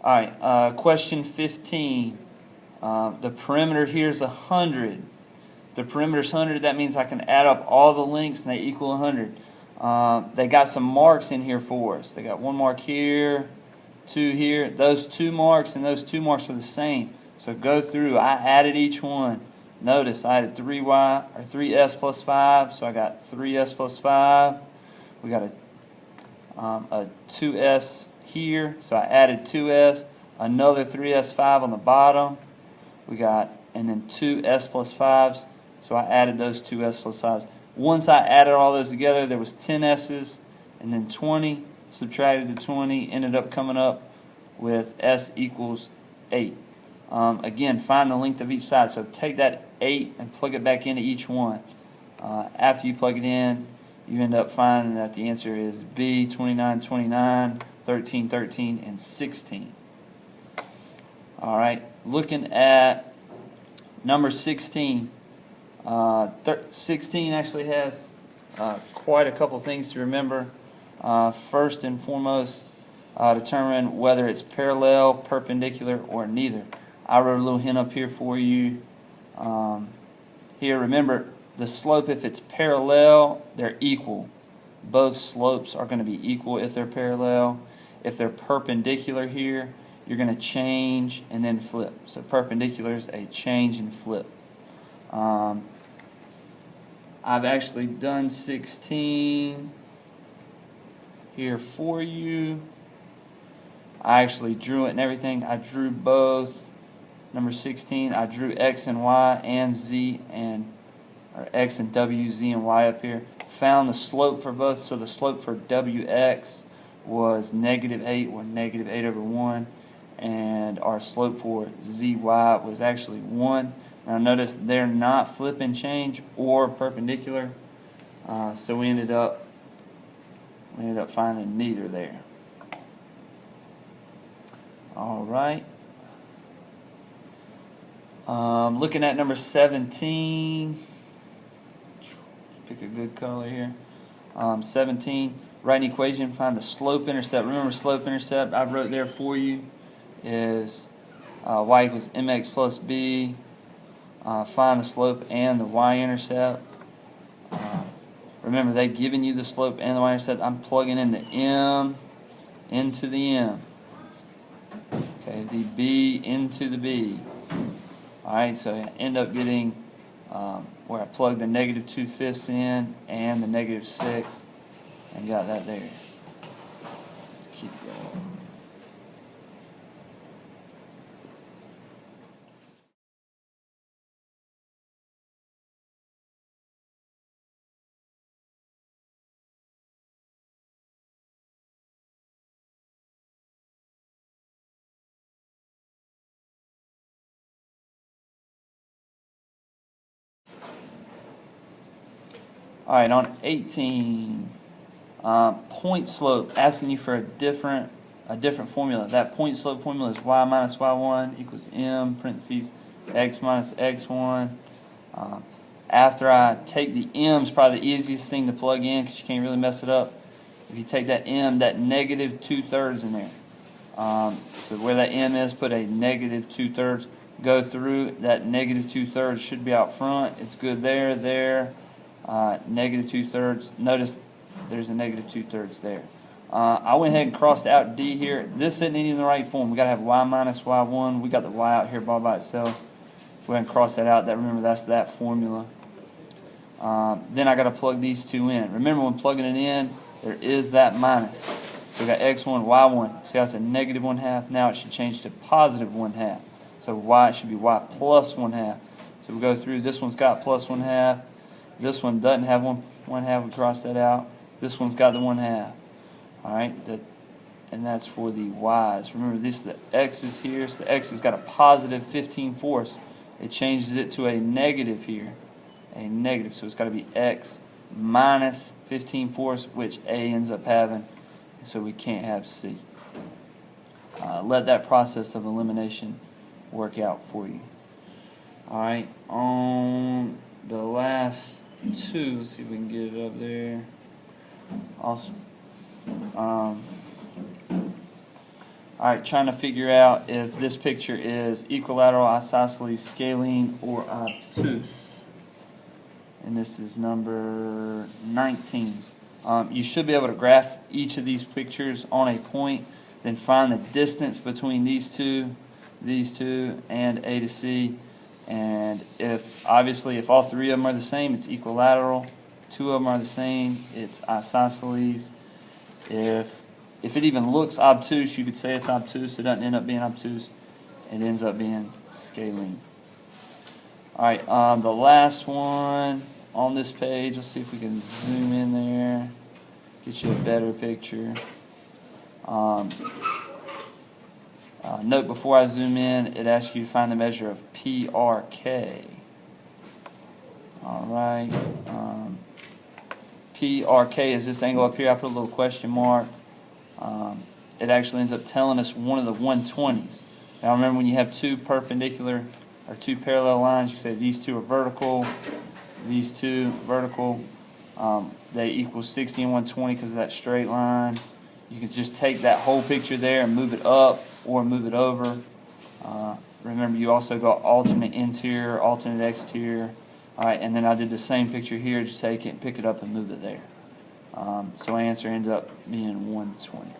Alright, question 15. The perimeter here is 100. The perimeter's 100, that means I can add up all the lengths and they equal 100. They got some marks in here for us. They got one mark here, two here. Those 2 marks and those 2 marks are the same. So go through. I added each one. Notice I added 3s plus 5, so I got 3s plus 5. We got a 2s here, so I added 2s. Another 3s5 on the bottom. We got, and then 2s plus 5s, so I added those 2s plus 5s. Once I added all those together, there was 10 s's, and then 20, subtracted the 20, ended up coming up with s equals 8. Again, find the length of each side. So take that 8 and plug it back into each one. After you plug it in, you end up finding that the answer is B, 29, 29, 13, 13, and 16. Alright, looking at number 16. 16 actually has quite a couple things to remember. First and foremost, determine whether it's parallel, perpendicular, or neither. I wrote a little hint up here for you. Here, remember, the slope, if it's parallel, they're equal. Both slopes are going to be equal if they're parallel. If they're perpendicular here, you're going to change and then flip. So perpendicular is a change and flip. I've actually done 16 here for you. I actually drew it and everything. I drew both. Number 16, I drew X and Y and Z, or X and W, Z and Y up here. Found the slope for both, so the slope for WX was -8, or -8/1, and our slope for ZY was actually 1. Now notice they're not flip and change or perpendicular, so we ended up finding neither there. All right. Looking at number 17, pick a good color here. 17, write an equation, find the slope-intercept. Remember, slope-intercept I wrote there for you is y equals mx plus b. Find the slope and the y-intercept. Remember, they've given you the slope and the y-intercept. I'm plugging in the m into the m. Okay, the b into the b. Alright, so I end up getting where I plugged the -2/5 in and the -6 and got that there. Let's keep going. Alright, on 18, point slope, asking you for a different formula. That point slope formula is y minus y1 equals m, parentheses, x minus x1. After I take the m, is probably the easiest thing to plug in because you can't really mess it up. If you take that m, that -2/3 in there. So where that m is, put a -2/3. Go through, that -2/3 should be out front. It's good there, there. -2/3. Notice there's a -2/3 there. I went ahead and crossed out D here. This isn't even the right form. We got to have y minus y1. We got the y out here by itself. Go ahead and cross that out. Remember, that's that formula. Then I got to plug these two in. Remember, when plugging it in, there is that minus. So we got x1, y1. See how it's a -1/2. Now it should change to +1/2. So y should be y plus 1/2. So we go through. This one's got plus 1/2. This one doesn't have 1/2. We cross that out. This one's got the 1/2. All right, and that's for the y's. Remember, the x's here. So the x has got a positive 15/4. It changes it to a negative here, a negative. So it's got to be x minus 15/4, which a ends up having. So we can't have c. Let that process of elimination work out for you. All right, on the last two, let's see if we can get it up there. Awesome. All right, trying to figure out if this picture is equilateral, isosceles, scalene, or obtuse. And this is number 19. You should be able to graph each of these pictures on a point, then find the distance between these two, and A to C. And if all three of them are the same, it's equilateral. Two of them are the same, it's isosceles. If it even looks obtuse, you could say it's obtuse. It doesn't end up being obtuse. It ends up being scalene. All right, the last one on this page. Let's see if we can zoom in there, get you a better picture. Note before I zoom in, it asks you to find the measure of PRK. All right, PRK is this angle up here. I put a little question mark. It actually ends up telling us one of the 120s. Now remember, when you have two perpendicular or two parallel lines, you say these two are vertical, these two vertical. They equal 60 and 120 because of that straight line. You can just take that whole picture there and move it up or move it over. Remember, you also got alternate interior, alternate exterior. All right, and then I did the same picture here. Just take it, pick it up, and move it there. So my answer ends up being 120.